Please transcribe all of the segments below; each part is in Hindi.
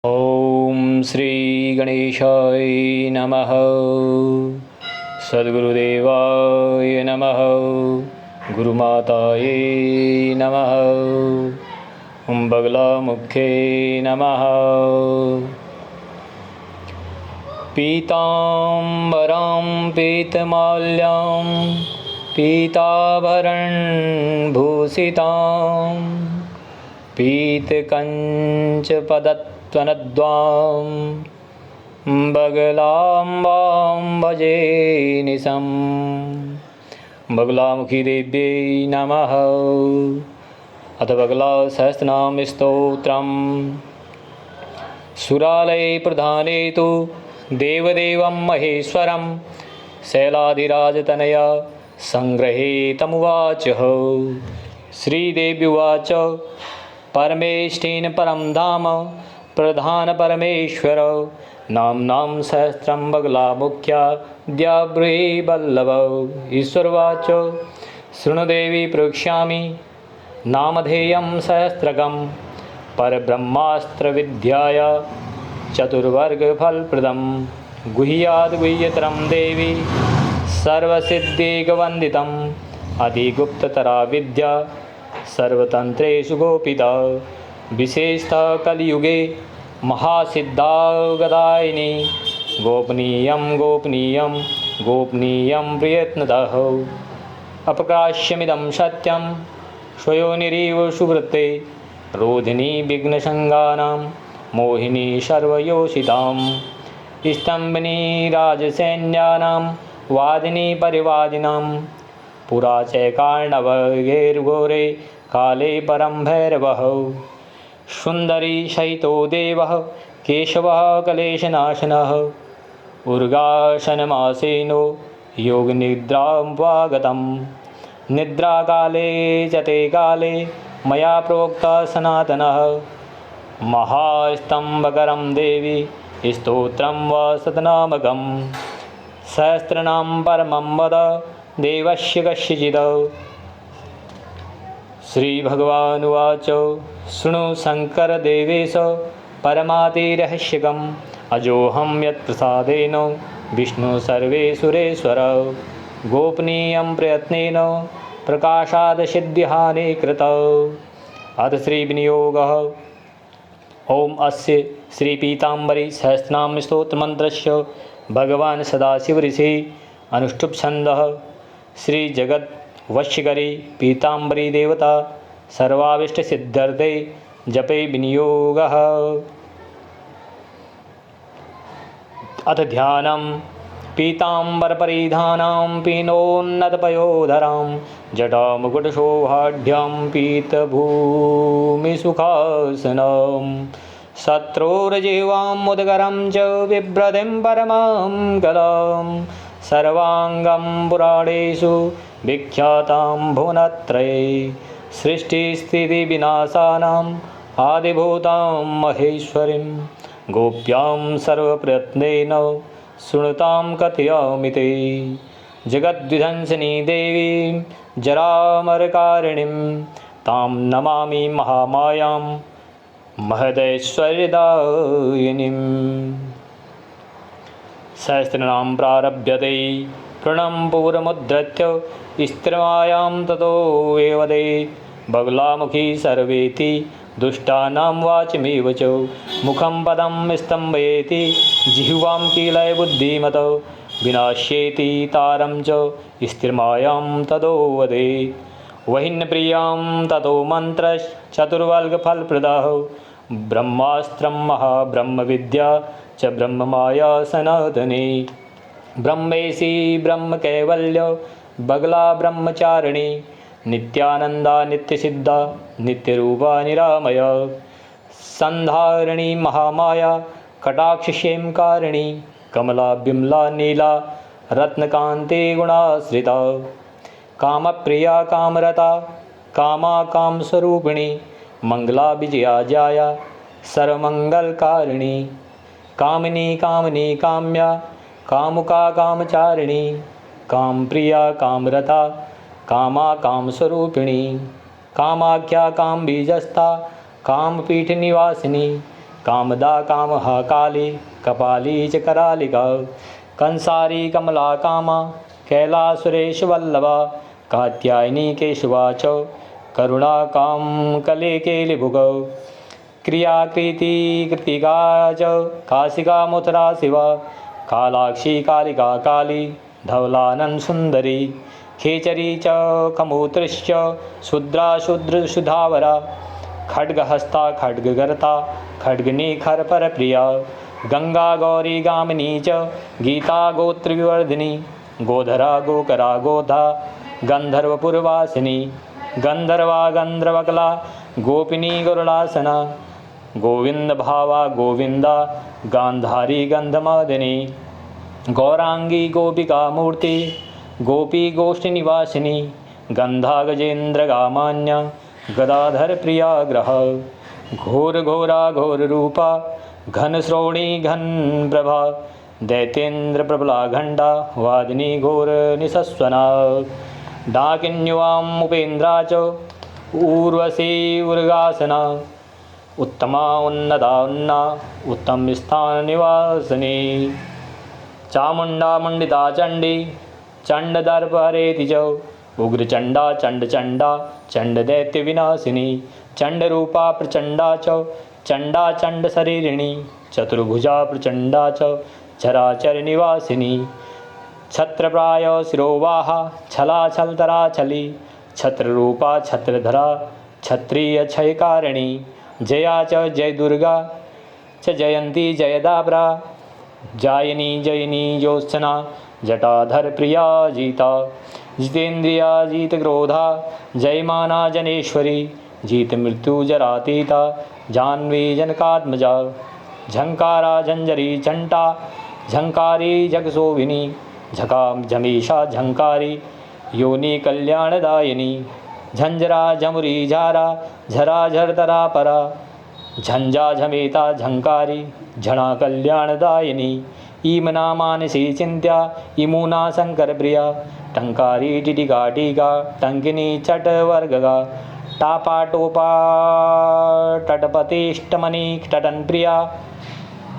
ओम श्री गणेशाय नमः। सद्गुरुदेवाय नमः। गुरुमाताय नमः। ओम बगलामुखे नमः। पीताम्बरां पीतमाल्यां पीताभरणभूषितां पीतकञ्चपदत्वनद्वां बगलाम्बां भजे निशं। बगलामुखी देव्यै नमः। अथ बगलासहस्रनाम स्तोत्रम्। सुरालये प्रधाने तु देवदेवं महेश्वरं शैलाधिराजतनया संग्रहे तमुवाचः। श्रीदेव्युवाच परमेष्ठेन परं धाम प्रधानपरमेश्वर नाम्नां सहस्रं बगलामुख्या द्याब्रूहि वल्लभ। ईश्वरवाच शृणुदेवी प्रवक्ष्यामि नामधेयं सहस्रकं परब्रह्मास्त्रविद्याया चतुर्वर्गफलप्रदं गुह्याद्गुह्यतरं देवी सर्वसिद्धिकवन्दितम् अतिगुप्ततरा विद्या सर्वतन्त्रेषु गोपिता विशेषतः कलियुगे महासिद्धागदायिनी गोपनीयं गोपनीयं गोपनीयं प्रयत्नतः अपकाश्यमिदं सत्यं स्वयोनिरिव सुवृत्ते रोधिनी विघ्नसङ्गानां मोहिनी सर्वयोषितां स्तम्भिनी राजसैन्यानां वादिनी परिवादिनां पुरा चैकार्णवगैर्घोरे काले परं भैरवः सुन्दरी सहितो देवः केशवः कलेशनाशनः उर्गासनमासीनो योगनिद्रावागतं निद्राकाले च ते काले मया प्रोक्तः सनातनः महास्तम्भकरं देवी स्तोत्रं वा शतनामकं सहस्रनाम परमं वद देवस्य कस्यचित्। श्रीभगवानुवाच शृणु शङ्करदेवेश परमातिरहस्यकम् अजोऽहं यत्प्रसादेन विष्णु सर्वेश्वरेश्वर गोपनीयं प्रयत्नेन प्रकाशात् सिद्धिहानि कृत। अथ श्रीविनियोगः। ओम अस्य श्रीपीताम्बरी सहस्रनाम स्तोत्रमन्त्रस्य भगवान् सदाशिव ऋषि अनुष्टुप् छन्दः श्रीजगद्वशीकरी पीताम्बरी देवता सर्वाभीष्टसिद्ध्यर्थे जपे विनियोगः। अथ ध्यानं। पीताम्बरपरिधानां पीनोन्नतपयोधरां जटामुकुटशोभाढ्यां पीतभूमिसुखासनं शत्रोर्जिह्वामुदगरं च बिभ्रतिं परमां गदां सर्वाङ्गं पुराणेषु विख्यातां भुवनत्रये सृष्टिस्थितिविनाशानाम् आदिभूतां महेश्वरीं गोप्यां सर्वप्रयत्नेन शृणुतां कथयामि ते। जगद्विध्वंसिनी देवी जरामरकारिणीं तां नमामि महामायां महदैश्वर्यदायिनीम्। सहस्रनाम प्रारभ्यते प्रणं पूर्वमुद्धृत्य स्त्रिमायां ततो वेवदे बगलामुखी सर्वेति दुष्टानां वाचमेव च मुखं पदं स्तम्भयेति जिह्वां कीलय बुद्धिमत विनाश्येति तारं च स्त्रिमायां ततो वदे वहिन्प्रियां ततो मन्त्रश्चतुर्वर्गफलप्रदः ब्रह्मास्त्रं महाब्रह्मविद्या च ब्रह्ममाया सनातनी ब्रह्मेशी ब्रह्मकैवल्य बगला ब्रह्मचारिणी नित्यानंदा नित्यसिद्धा नित्यरूपा निरामया संधारिणी महामाया कटाक्षक्षेमकारिणी कमला बिमला नीला रत्नकान्ति गुणाश्रिता कामप्रिया कामरता कामा कामस्वरूपिणी मंगला विजया जाया सर्वमंगलकारिणी कामिनी कामनी काम्या कामुका कामचारिणी कामप्रिया कामरता कामा कामस्वरूपिणी कामाख्या कामबीजस्था कामपीठ निवासिनी कामदा कामहा काली कपाली च करालिका कंसारी कमला कामा कैलासुरेश वल्लभा कात्यायनी केशवा च करुणा काम कले केलिभुग क्रियाकृति कृतिका च काशिका मथुरा शिवा कालाक्षी कालिका काली धवलानन सुंदरी खेचरी च कमूत्रश्च शूद्रा शूद्र सुधावरा खड्गहस्ता खड्गगर्ता खड्गनिखर परप्रिया गंगा गौरी गामिनी च गीता गोत्र विवर्धिनी गोधरा गोकरा गोधा गंधर्वपुरवासिनी गंधर्वा गंधर्वकला गोपिनी गरुड़ासना गोविंद भावा गोविंदा गांधारी गंधमादिनी गौरांगी गोपिका मूर्ति गोपी गोष्ठी निवासिनी गंधा गजेन्द्र गामान्य गदाधर प्रिया ग्रह घोर घोरा घोर रूपा घन श्रोणी घन प्रभा दैतेन्द्र प्रबला घंटा वादिनी घोर निसस्वना डाकिन्युवाम उपेन्द्रा च ऊर्वशी उर्गासना उत्तमा उन्नता उन्ना उत्तम स्थान निवासिनी चामुंडा मुंडिता चंडी चंड दर्प हरेति च उग्रचंडा चंड चंडा चंड दैत्य विनाशिनी चंड रूपा प्रचंडा च चंडा चंड शरीरिणी चतुर्भुजा प्रचंडा च चराचर निवासिनी छत्रप्राय शिरोवाहा छला छलतरा छली छत्ररूपा छत्रधरा क्षत्रिय क्षयकारिणी जया च जय दुर्गा च जयंती जयदाब्रा जायिनी जयिनी ज्योत्सना जटाधर प्रिया जीता जितेन्द्रिया जीत क्रोधा जयमाना जनेश्वरी जीत मृत्यु जरातीता जाह्नवी जनकात्मजा झंकारा झंझरी चंटा झंकारी जगशोभिनी झकाम झमीषा झंकारी योनि कल्याणदायिनी झंझरा झमुरी झारा झरा झरतरा परा झंझा झमेता झंकारी झणा कल्याणदायिनी ईमना मानसी चिंत्या इमुना शंकर प्रिया टंकारी टिटिका टीका टंकिनी चट वर्गगा टापा टोपा टटपतिष्टमणि टटन प्रिया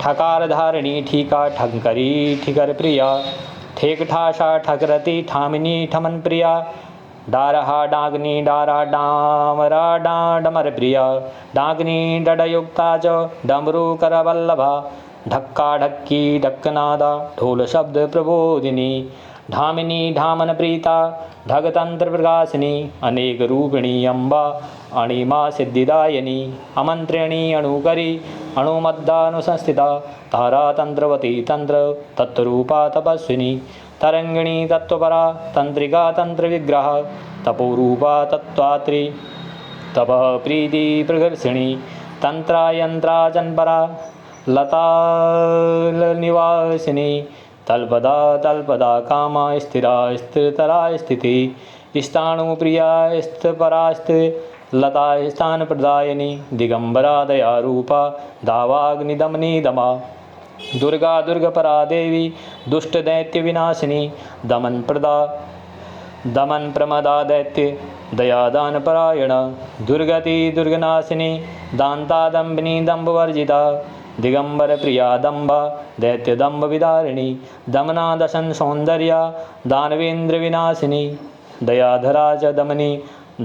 ठकार धारिणी ठीका ठंकरी ठिकर प्रिया ठेक ठाशा ठकरती ठामिनी ठमन प्रिया डारहा डागनी डारा डामरा डाडमर प्रिया डागनी डडयुक्ता च डमरू करवल्लभा ढक्का ढक्की ढक्कनादा ढोल शब्द प्रबोधिनी ढामिनी ढामन प्रीता ढगतंत्र प्रकाशिनी अनेक रूपिणी अम्बा अणिमा सिद्धिदायिनी अमंत्रिणी अणुकरी अणुमद्दानुसंस्थिता तारातंत्रवती तंत्र तत्रूपा तपस्विनी तरंगिणी तत्वपरा तंत्रिका तंत्र विग्रह तपोरूपा तत्वात्री तपः प्रीति प्रघर्षिणी तंत्रा यंत्रा जनपरा लता निवासिनी तल्पदा तल्पदा कामा स्थिरा स्थिरतरा स्थिति स्थाणुप्रिया स्थिपरा लता स्थान प्रदायिनी दिगंबरा दया रूपा दावाग्निदमनी दमा दुर्गा दुर्गपरा देवी दुष्ट दैत्य विनाशिनी दमन प्रदा दमन प्रमदा दैत्य दयादान परायण दुर्गति दुर्गनाशिनी दांता दम्बिनी दम्भवर्जिता दिगंबर प्रिया दम्बा दैत्य दम्भ विदारिणी दमना दशन सौंदर्या दानवेन्द्र विनाशिनी दयाधरा च दमनी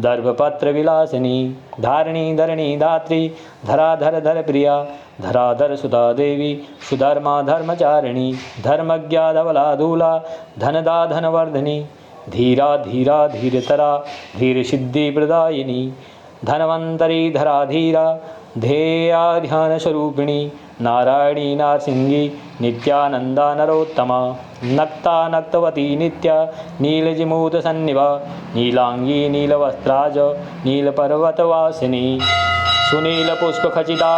दर्भपत्र विलासिनी धारिणी धरणी धात्री धराधर धर प्रिया धराधर सुधा देवी सुधर्मा धर्मचारिणी धर्मज्ञा धवला धूला धनदा धनवर्धनी धीरा धीरा धीरतरा धीर सिद्धि प्रदायिनी धनवंतरी धरा धीरा ध्येया ध्यान स्वरूपिणी नारायणी नारसिंगी नित्यानंदा नरोत्तमा नक्ता नक्तवती नित्या नीलजिमूत सन्निभा नीलांगी नीलवस्त्राज नीलपर्वतवासिनी सुनीलपुष्पखचिता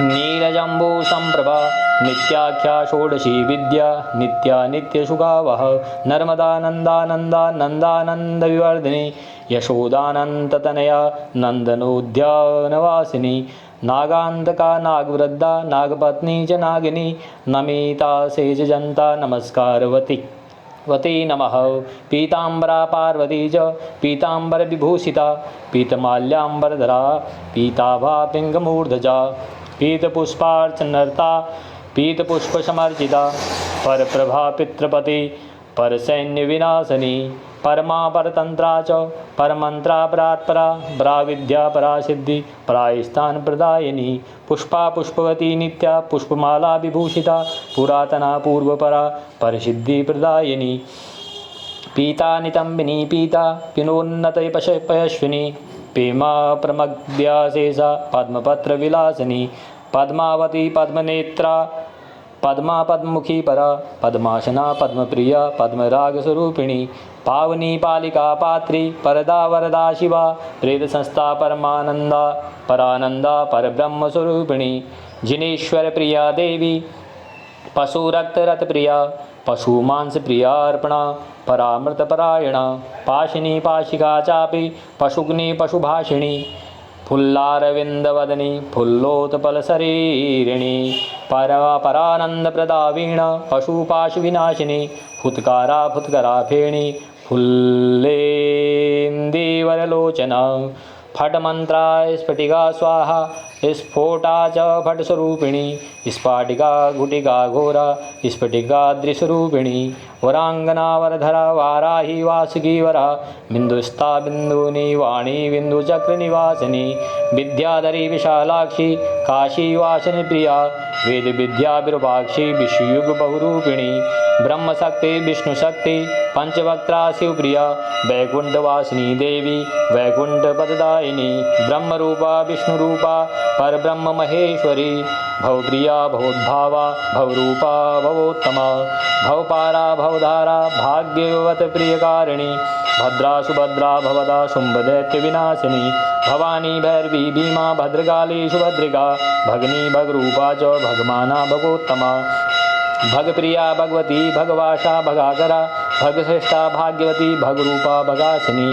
नीलजम्बू संप्रभा नित्याख्या षोडशी विद्या नित्या नित्यसुखावह नर्मदा नंदानंदा नंदानंद विवर्धिनी यशोदानंततनया नंदनोद्यानवासिनी नागांतका नागवृद्धा नागपत्नी च नागिनी नमिता सेज जनता नमस्कारवती वती नमः पीतांबरा पार्वती च पीतांबर विभूषिता पीतमाल्याम्बरधरा पीताभा पिंगमूर्धजा पीतपुष्पार्चनर्ता पीतपुष्पसमर्चिता परप्रभा पितृपति परसैन्यविनाशिनी परमा परतंत्रा च परमंत्रा परात्परा पराविद्या परासिद्धि परास्थान प्रदायिनी पुष्पा पुष्पवती नित्या पुष्पमाला विभूषिता पुरातना पूर्वपरा परसिद्धि प्रदायिनी पीता नितंबिनी पीता पिनोन्नत पयस्विनी पेमा प्रमग्ध्याशेषा पद्मपत्र विलासिनी पद्मावती पद्मनेत्रा पद्मा पद्ममुखी परा पद्मासना पद्मप्रिया पद्मराग स्वरूपिणी पावनी पालिका पात्री परदा वरदा शिवा प्रेत संस्था परमानंदा परानंदा परब्रह्म स्वरूपिणी जिनेश्वर प्रिया देवी पशु रक्त रत प्रिया पशु मांस प्रिया अर्पणा परामृत परायणा पाशिनी पाशिका चापि पशुग्नि पशुभाषिणी फुल्लारविंदवदनी फुल्लोत्पल शरीरिणी परानंद प्रदावीणा पशुपाशु विनाशिनी फुत्कारा फुत्करा फेणी फुल्लेन्दीवरलोचना फट मंत्रा स्फटिका स्वाहा स्फोटा च फट स्वरूपिणी स्फाटिका घुटिका घोरा स्फटिका दृशरूपिणी वरांगना वरधरा वाराही वासुकी वरा बिंदुस्ता बिंदुनी वाणी बिंदुचक्र निवासिनी विद्याधरी विशालाक्षी काशी वासिनी प्रिया वेद विद्या विरूपाक्षी विश्वयुग बहुरूपिणी ब्रह्मशक्ति विष्णुशक्ति पंचवक्त्रा शिवप्रिया वैकुंठवासिनी देवी वैकुंठ पददायिनी ब्रह्मरूपा विष्णुरूपा परब्रह्म महेश्वरी भवप्रिया भवोद्भावा भवरूपा भवोत्तमा भवपारा भवधारा भाग्यवत प्रियकारिणी भद्रा सुभद्रा भवदा शुंभदैत्य विनाशिनी भवानी भैरवी भीमा भद्रकाली सुभद्रिका भगनी भगरूपा च भगमाना भगोत्तमा भगप्रिया भगवती भगवाशा भगाकरा भगश्रेष्ठा भाग्यवती भगरूपा भगासिनी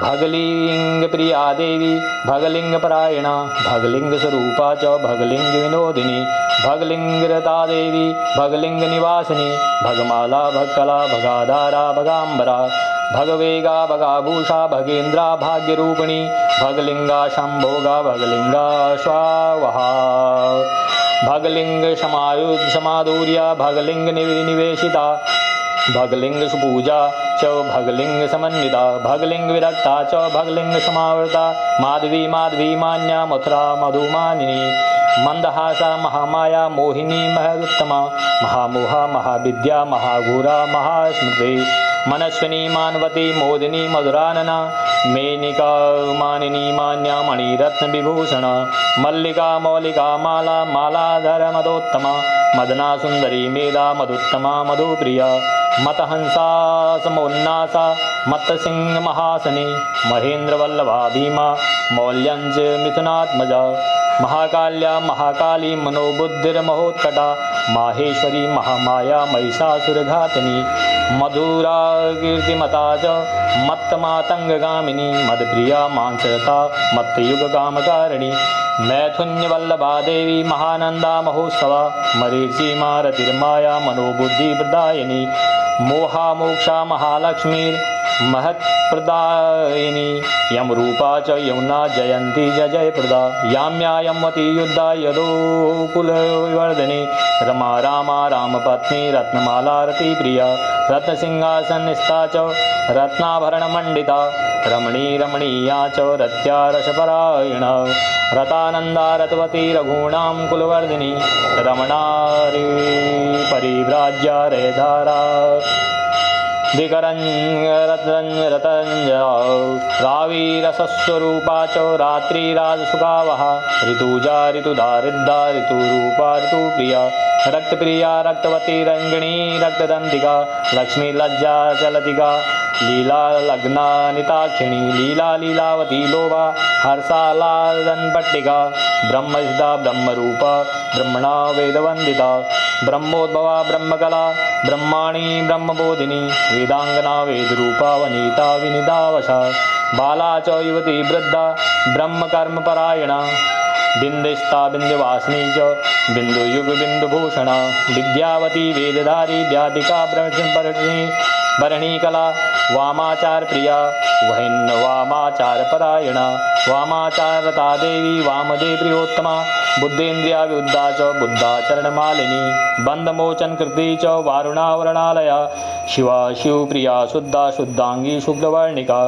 भगलिंग प्रिया देवी भगलिंग परायणा भगलिंग स्वरूपा च भगलिंग विनोदिनी भगलिंग रता देवी भगलिंग निवासिनी भगमाला भगकला भगाधारा भगांबरा भगवेगा भगाभूषा भगेन्द्रा भाग्यरूपिणी भगलिंगा शंभोगा भगलिंगा स्वाहा भगलिंग समायुध समाधुर्या भगलिंग निवेशिता भगलिंग सुपूजा च भगलिंग समन्विता भगलिंग विरक्ता च भगलिंग समावृता माधवी माधवी मान्या मथुरा मधुमानिनी मंदहासा महामाया मोहिनी महदुत्तमा महामोहा महाविद्या महाघूरा महास्मृति मनस्विनी मानवती मोदिनी मधुरानना मेनिका मानिनी मान्या मणिरत्न विभूषण मल्लिका मौलिका माला मालाधर मदोत्तमा मदना सुंदरी मेधा मधुत्तमा मधुप्रिया मतहंसा समोन्नासा मत्तसिंह महासनी महेंद्र वल्लभा भीमा मौल्यंच मिथुनात्मजा महाकाल्या महाकाली मनोबुद्धिर्महोत्कटा माहेश्वरी महामाया महिषासुरघातिनी मधुरा कीर्तिमता च मत्तमातंगगामिनी मदप्रिया मांसरता मत्तयुगकामकारिणी मैथुन्यवल्लभा देवी महानंदा महोत्सवा मरीचि मारतिर्माया मनोबुद्धिप्रदायिनी मोहा मोक्षा महालक्ष्मी महत्प्रदायिनी यमरूपा च यमुना जयंती जयप्रदा याम्या यमवती युद्धा यदोकुलविवर्धिनी रमा रामा रामपत्नी रत्नमाला रतिप्रिया रत्नसिंहासनस्था च रत्नाभरणमण्डिता रमणी रमणीया च रत्या रसपरायणा रतानंदा रतवती रघूणां कुलवर्धिनी रमणारी परिव्राज्या रेधारा रावीरसस्वरूपा च रात्रिराजसुखावहा ऋतुजा ऋतुधारिद्धा ऋतुरूपा ऋतुप्रिया रक्तप्रिया रक्तवती रंगिणी रक्तदंतिका लक्ष्मी लज्जा चलतिका लीला लग्ना निताक्षिणी लीला लीलावती लोभा हर्षालादनपट्टिका ब्रह्मसिद्धा ब्रह्मरूपा ब्रह्मणा वेदवंदिता ब्रह्मोद्भवा ब्रह्मकला ब्रह्माणी ब्रह्मबोधिनी वेदांगना वेदरूपा वनिता विनिदावशा बाला च युवती वृद्धा ब्रह्मकर्मपरायणा बिंदिस्ता बिंदवासिनी च बिंदुयुग बिंदुभूषणा विद्यावती वेदधारी व्याधिका ब्रह्मपरिणी भरणीकला वामाचार प्रिया वहिन्न वामाचार परायणा वामाचारता देवी वामदे प्रियोत्तमा बुद्धेन्द्रिया विद्या च बुद्धाचरणमालिनी बंधमोचन कृति च वारुणावरणालया शिवा शिवप्रिया शुद्धा शुद्धांगी शुक्लवर्णिका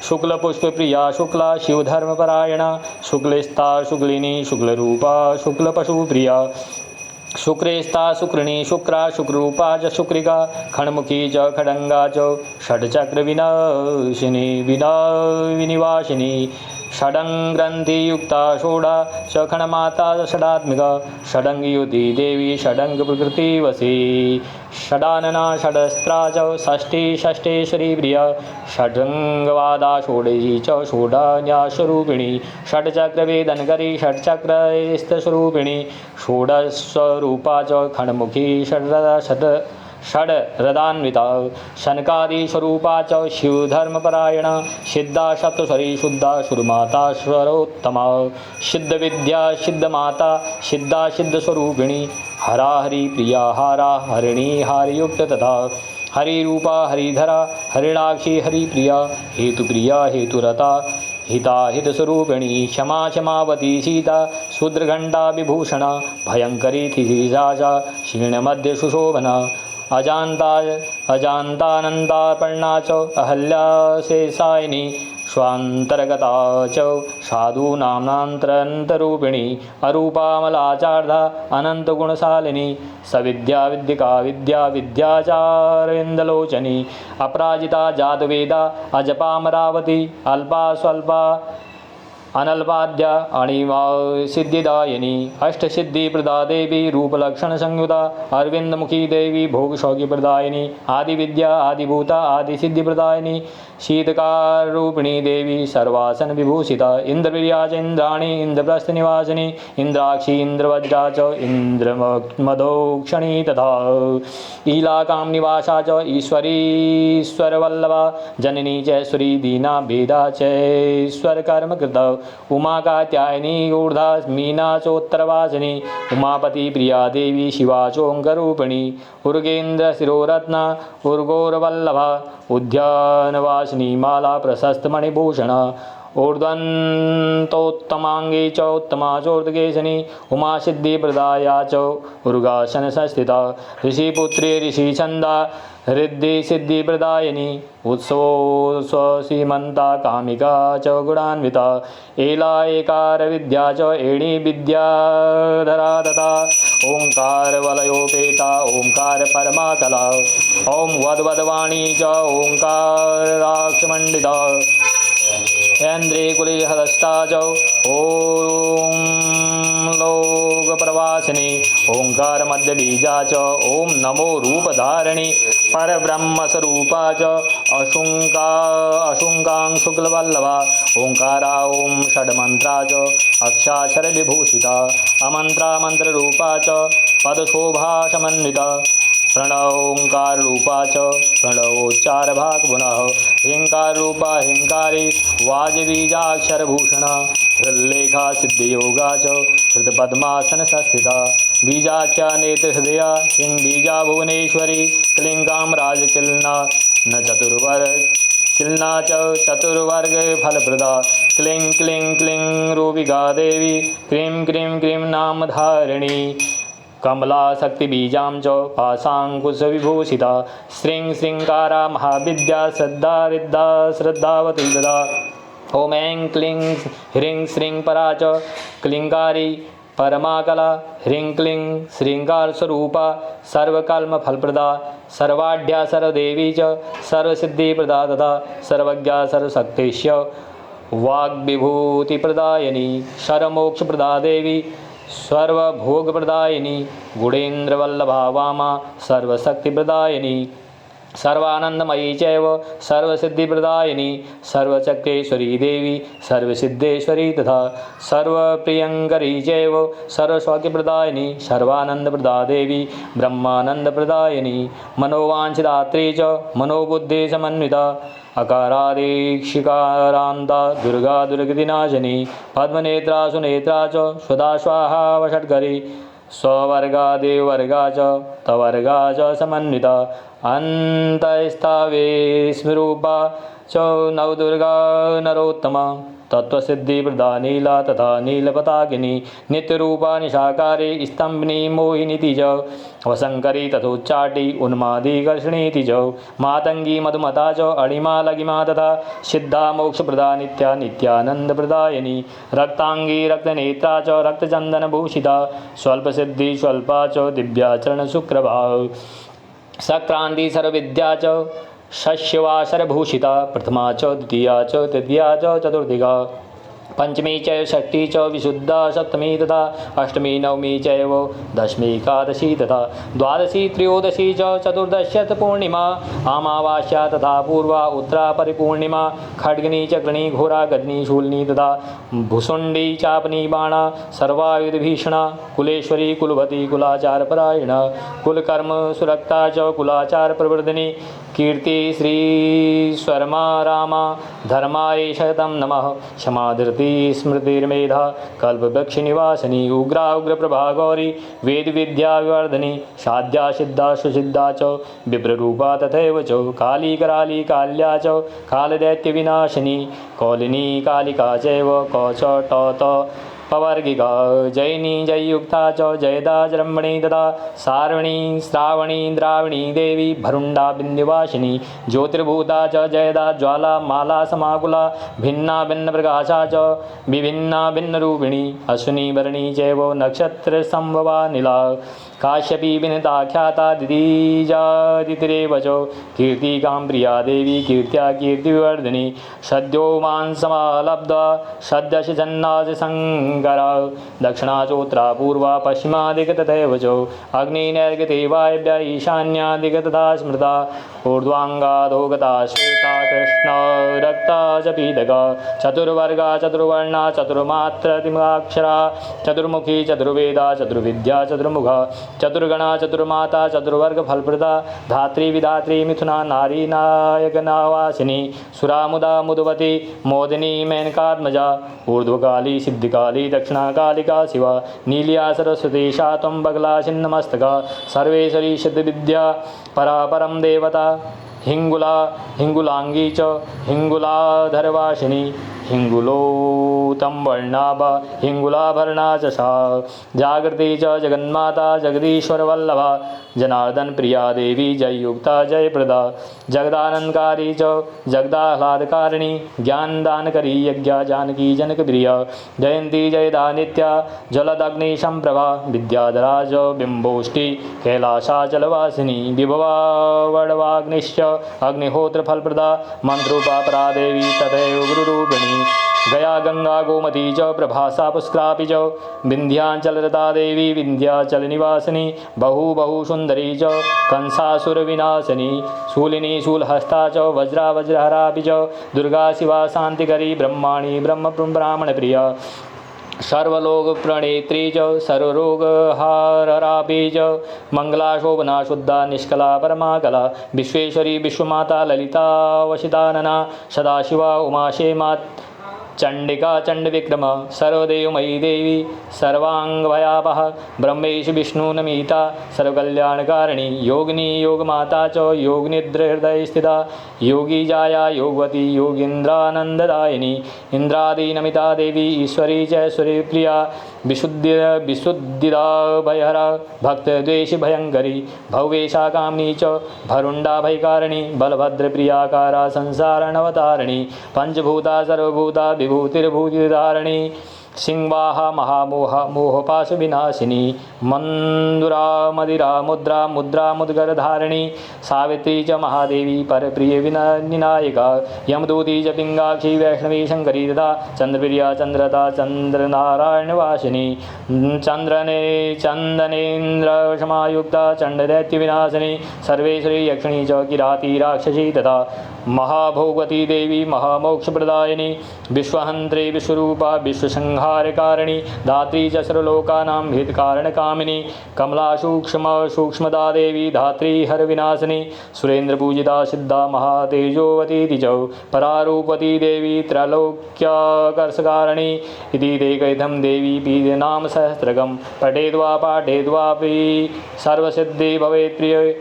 शुक्लपुष्पप्रिया शुक्ला शिवधर्मपरायणा शुक्लिस्ता शुक्लिनी शुक्लरूपा शुक्लपशुप्रिया शुक्रेस्ता शुक्रिणी शुक्रा शुक्ररूपा च शुक्रिका खण्मुखी च खडंगा च षट्चक्र विनाशिनी विनिवासिनी षडंग्रंथियुक्ता षोडा च खण्माता षडात्मिका षडंगयुति देवी षडंग प्रकृति वसी षडानना षडस्त्रा च षष्ठी षष्ठेश्वरी प्रिया षडंगवादा षोडशी च षोडन्यास्वरूपिणी षट्चक्रवेदनकरी षट्चक्रस्थस्वरूपिणी षोडशस्वरूपा च खण्मुखी षड्रदान्विता शनकादिस्वरूपा च शिवधर्मपरायणा सिद्धा सप्तस्वरी शुद्धा सुरमाता स्वरोत्तमा सिद्धविद्या सिद्धमाता सिद्धा सिद्धस्वरूपिणी हरा हरिप्रिया हारा हरिणी हारियुक्त तथा हरिरूपा हरिधरा हरिणाक्षी हरिप्रिया हेतुप्रिया हेतुरता हिता हितस्वरूपिणी क्षमा क्षमावती सीता शूद्रघंटा विभूषणा भयंकरी थिराजा क्षीणमध्य सुशोभना अजान्तानन्दापर्णा च अहल्या शेषायिनी स्वान्तर्गता च साधूनामन्तरूपिणी अरूपामलाचार्धा अनन्तगुणशालिनी सविद्या विद्यका विद्या विद्याचारेन्दलोचनी अपराजिता जातवेदा अजपामरावती अल्पा स्वल्पा अनल्पाद्या अणिमा सिद्धिदायिनी अष्टसिद्धिप्रदा देवी रूपलक्षण संयुता अरविंदमुखी देवी भोगशौक्यप्रदायिनी आदिविद्या आदिभूता आदिसिद्धिप्रदायिनी शीतकारूपिणी देवी सर्वासन विभूषिता इंद्रप्रिया च इंद्राणी इंद्रप्रस्थनिवासिनी इंद्राक्षी इंद्रवज्रा च इंद्रमदोक्षणी तथा ईलाकां निवासा च ईश्वरीश्वरवल्लभा जननी चैश्वरी दीना भेदा चैश्वरकर्मकृता उमा कात्यायनी ऊर्धा मीना चोत्तरवासिनी उमापति प्रिया देवी शिवा चोंकरूपिणी उर्गेन्द्र शिरोरत्ना उर्गोरवल्लभा उद्यानवासिनी माला प्रशस्त मणिभूषणा ऊर्ध्वन्तोत्तमांगे च उत्तमा चोर्धकेशनी उमा सिद्धिप्रदाया च उर्गासन संस्थिता ऋषिपुत्री ऋषिछंदा हृदय सिद्धिप्रदायिनी उत्सवसीमंता कामिका च गुणान्विता एला एकार विद्या च एणी विद्याधरा तथा ओंकार वलयोपेता ओंकार परमा कला ओं वद्वद्वाणी च ओंकाराक्षमंडिता ऐन्द्रे कुलिहस्ता च ओं लोकप्रवासिनी ओंकार मध्यबीजा च ओं नमो रूपधारिणी परब्रह्मस्वरूपा च अशुंकां शुक्लवल्लभा ओंकारा ओं षड्मंत्रा च अक्षाक्षर विभूषिता अमंत्रा मंत्ररूपा च पदशोभासमन्विता प्रणवोंकार रूपा च प्रणवोच्चार भाग पुनः हिंकार रूपा हिंकारी वाजबीजाक्षरभूषणा हृल्लेखा सिद्धियोगा च हृदपद्मासन संस्थिता बीजाख्या नेत्र हृदया हिं बीजा भुवनेश्वरी क्लिंगां राजकिलना न किलना च चतुर्वर्ग फलप्रदा क्लिं क्लिं क्लिं रूपिका देवी क्रीं क्रीं क्रीं नामधारिणी कमला शक्ति बीजां च पाशांकुश विभूषिता श्रीं श्रृंगारा महाविद्या श्रद्धा रिद्धा श्रद्धावती ददा ओम ऐं क्लीं ह्रीं श्रीं परा च क्लिंगारी परमाकला ह्रीं क्लीं श्रृंगार स्वरूपा सर्वकल्म फलप्रदा सर्वाढ्या सर्वदेवी च सर्वसिद्धिप्रदा तथा सर्वज्ञा सर्वशक्तिश्च वाग्विभूतिप्रदायिनी सर्वमोक्षप्रदा देवी सर्वभोगप्रदायिनी गुणेन्द्रवल्लभा वामा सर्वशक्तिप्रदायिनी सर्वानंदमयी चैव सर्वसिद्धिप्रदायिनी सर्वचक्रेश्वरी देवी सर्वसिद्धेश्वरी तथा सर्वप्रियंकरी चैव सर्वसौख्यप्रदायिनी सर्वानंदप्रदा देवी ब्रह्मानंदप्रदायिनी मनोवांछिदात्री च मनोबुद्धिसमन्विता अकारादीक्षिकारान्ता दुर्गा दुर्गतिनाशिनी पद्मनेत्रा सुनेत्रा च स्वदा स्वाहा वषट्करी स्ववर्गा देववर्गा च तवर्गा च समन्विता अन्तस्तावे स्मरूपा च नवदुर्गा नरोत्तमा तत्त्वसिद्धिप्रदा नीला तथा नीलपताकिनी नित्यरूपा निशाकारे स्तंभनी मोहिनीति च वशंकरी तथोच्चाटी उन्मादीकर्षणीति च मातंगी मधुमता च अणिमा लगिमा तथा सिद्धा मोक्षप्रदा नित्या नित्यानंदप्रदायिनी रक्तांगी रक्तनेत्रा च रक्तचंदनभूषिता स्वल्पसिद्धि स्वल्पा च दिव्याचरणशुक्रभा सक्रांति सर्वविद्या च शस्यवासरभूषिता प्रथमा च द्वितीया च तृतीया च चतुर्दिगा पंचमी च षष्ठी च विशुद्धा सप्तमी तथा अष्टमी नवमी चैव दशमी एकादशी तथा द्वादशी त्रयोदशी च चतुर्दश्यथ पूर्णिमा अमावास्या तथा पूर्वा उत्तरा परिपूर्णिमा खड्गनी चक्रिणी घोरा गजनी शूलिनी तथा भुसुंडी चापनी बाणा सर्वायुधभीषणा कुलेश्वरी कुलवती कुलाचारपरायणा कुलकर्म सुरक्ता च कुलाचार प्रवर्धिनी कीर्ति श्री स्वर्मा रामा धर्माय शतम नमः क्षमाधृति स्मृतिर्मेधा कल्पवृक्ष निवासिनी उग्रा उग्रप्रभा गौरी वेद विद्या विवर्धनी साध्या सिद्धा सुसिद्धा च विप्ररूपा तथैव च काली कराली काल्या च कालदैत्य विनाशिनी कौलिनी कालिका चैव कौच टौत पवर्गिका जैनी जययुक्ता च जयदा जरम्मणी तथा सार्वणी श्रावणी द्राविणी देवी भरुण्डा बिन्दिवासिनी ज्योतिर्भूता च जयदा ज्वाला माला समाकुला भिन्ना भिन्नप्रकाशा च विभिन्ना भिन्नरूपिणी अश्विनी भरणी चैव नक्षत्रसंभवा नीला काश्यपी विनिताख्याता दितिरेव च कीर्तिकां प्रिया देवी कीर्त्या कीर्तिविवर्धिनी सद्यो मां समालब्धा सद्यश जन्नाथ शङ्करा दक्षिणा चोत्तरा पूर्वा पश्चिमा दिक् तथैव च अग्निनैर्गते वायव्या ईशान्या दिक् तथा स्मृता ऊर्ध्वाङ्गाधो गता श्वेता कृष्णा रक्ता च पीतका चतुर्वर्गा चतुर्वर्णा चतुर्मात्रतिमाक्षरा चतुर्मुखी चतुर्वेदा चतुर्विद्या चतुर्मुखा चतुर्गणा चतुर्माता चतुर्वर्ग फलप्रदा धात्री विधात्री मिथुना नारी नायकनावासिनी सुरामुदा मुदवती मोदिनी मेनकात्मजा ऊर्ध्वकाली सिद्धिकाली दक्षिणा कालिका शिवा नीलिया सरस्वती शातं बगला छिन्नमस्तका सर्वेश्वरी सिद्धविद्या परापरम देवता हिंगुला हिंगुलांगी च हिंगुलाधरवासिनी हिंगुलोतं वर्णाभा हिंगुलाभरणा च सा जागृति च जगन्माता जगदीश्वरवल्लभा जनार्दन प्रिया देवी जययुक्ता जयप्रदा जगदानंदकारी च जगदाह्लादकारिणी ज्ञानदानकरी यज्ञा जानकी जनकप्रिया जयंती जयदा नित्या जलदग्निशंप्रभा विद्याधरा च बिंबोष्टि कैलासाचलवासिनी विभवा वडवाग्निश्च अग्निहोत्रफलप्रदा मंत्रूपा परा देवी तथैव गुरुरूपिणी गया गंगा गोमती च प्रभासा पुष्करापि च विंध्याचलरता देवी विंध्याचल निवासिनी बहु बहु सुंदरी च कंसासुरविनाशिनी शूलिनी शूलहस्ता च वज्रा वज्रहरापि च दुर्गा शिवा शांतिकरी ब्रह्माणी ब्रह्म ब्राह्मण प्रिया सर्वलोक प्रणेत्री च सर्वरोगहाररापि च मंगला शोभना शुद्धा निष्कला परमाकला विश्वेश्वरी विश्वमाता ललिता वशितानना सदाशिवा उमाशेमा चंडिका चंडविक्रम सर्वदेवमयी देवी सर्वांगभयापह ब्रह्मेश विष्णु नमिता सर्वकल्याणकारिणी योगिनी योगमाता च योगनिद्रहृदय स्थिता योगी जाया योगवती योगींद्रानंददायिनी इंद्रादीनमिता देवी ईश्वरी च प्रिया विशुद्धिदा भयहरा भक्तद्वेषि भयंकरी भवेशा कामिनी च भरुंडा भयकारिणी बलभद्रप्रियाकारा संसारणवतारिणी पंचभूता सर्वभूता विभूतिर्भूतिधारिणी सिंहवाहा महामोहा मोहपाशविनाशिनी मंदुरा मदिरा मुद्रा मुद्रा मुद्गरधारिणी सावित्री च महादेवी परप्रिय विनायिका यमदूती च पिंगाक्षी वैष्णवी शंकरी तथा चंद्रप्रिया चंद्रता चंद्रनारायणवासिनी चंद्रने चंदनेन्द्रशमायुक्ता चंडदैत्य विनाशिनी सर्वेश्वरी यक्षिणी च किराती राक्षसी तथा महाभोगवती देवी महामोक्षप्रदायिनी विश्वहन्त्री विश्वरूपा विश्वसंहारकारिणी धात्री च सर्वलोकानां हितकारणकामिनी कमला सूक्ष्मदा देवी धात्री हरविनाशिनी सुरेन्द्रपूजिता सिद्धा महातेजोवती तिजौ परारूपवती देवी त्रैलोक्याकर्षकारिणी इति ते कथितं देवी पीडनाम सहस्रकं पठेद्वा पाठेद्वापि सर्वसिद्धि भवेत् प्रिय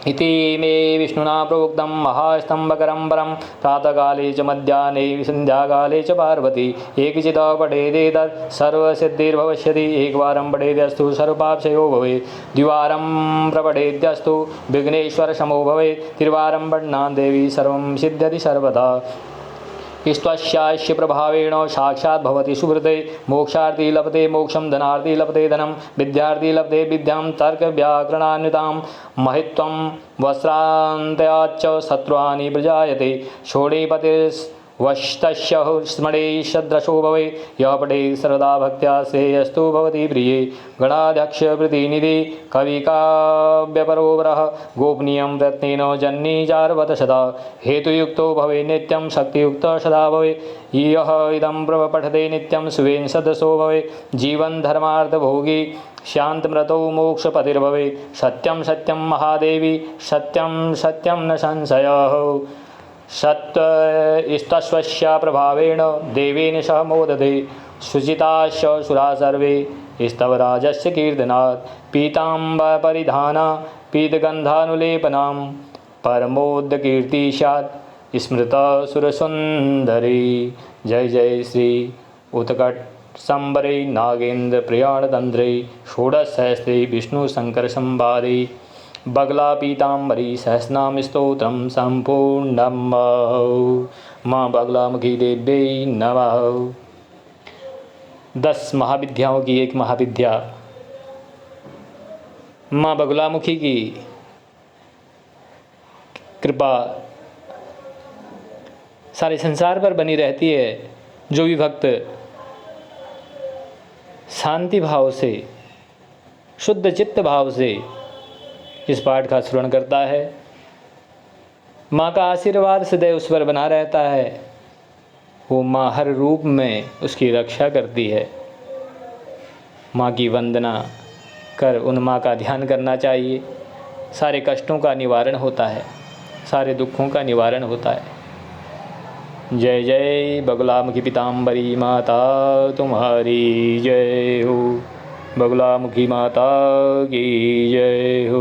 इति मे विष्णुना प्रोक्तं महास्तम्भकरं परं प्रातःकाले च मध्याह्ने सन्ध्याकाले च पार्वती एकचित् पठेदेतत् सर्वसिद्धिर्भविष्यति एकवारं पठेद्यस्तु सर्वपापक्षयो भवेत् द्विवारं प्रपठेद्यस्तु विघ्नेश्वरशमो भवेत् त्रिवारं पठनान् देवी सर्वं सिद्ध्यति सर्वदा स्तस्यास्य प्रभावेण साक्षात् भवति सुहृते मोक्षार्थी लभते मोक्षं धनार्थी लभते धनं विद्यार्थी लभते विद्यां तर्कव्याकरणान्वितां महित्वं वस्त्रान्तयाच्च शत्रुहानि प्रजायते षोडीपतिर्वस्तस्य स्मरे सदृशो भवेत् यः पठेत् सर्वदा भक्त्या श्रेयस्तु भवति प्रिये गणाध्यक्ष प्रतिनिधि कविकाव्यपरोवरः गोपनीयं रत्नेन जन्नीचारवत सदा हेतुयुक्तो भवे नित्यं शक्तियुक्तः सदा भवेत् यः इदं पठते नित्यं सुवेन सदसो भवेत् जीवन धर्मार्थभोगी शान्तमृतौ मोक्षपतिर्भवेत् सत्यं सत्यं महादेवी सत्यं सत्यं न संशयः सत्त्वस्तस्वस्य प्रभावेण देवेन सह मोदते शुचिताश्च सुरा सर्वे स्तवराजस्य कीर्तनात् पीताम्बरपरिधाना पीतगन्धानुलेपनां परमोदकीर्ति स्यात् स्मृता सुरसुन्दरी जय जय श्री उत्कटसंवरे नागेन्द्र प्रयाणतंत्रे षोडशसहस्रे विष्णुशंकरसंवादे बगला पीताम्बरी सहस्रनाम स्तोत्रम संपूर्णम। माँ बगलामुखी देव्यै नमः। 10 महाविद्याओं की एक महाविद्या माँ बगलामुखी की कृपा सारे संसार पर बनी रहती है। जो भी भक्त शांति भाव से शुद्ध चित्त भाव से इस पाठ का श्रवण करता है, माँ का आशीर्वाद सदैव उस पर बना रहता है। वो माँ हर रूप में उसकी रक्षा करती है। माँ की वंदना कर उन माँ का ध्यान करना चाहिए। सारे कष्टों का निवारण होता है, सारे दुखों का निवारण होता है। जय जय बगलामुखी पीताम्बरी माता तुम्हारी जय हो। बगलामुखी माता की जय हो।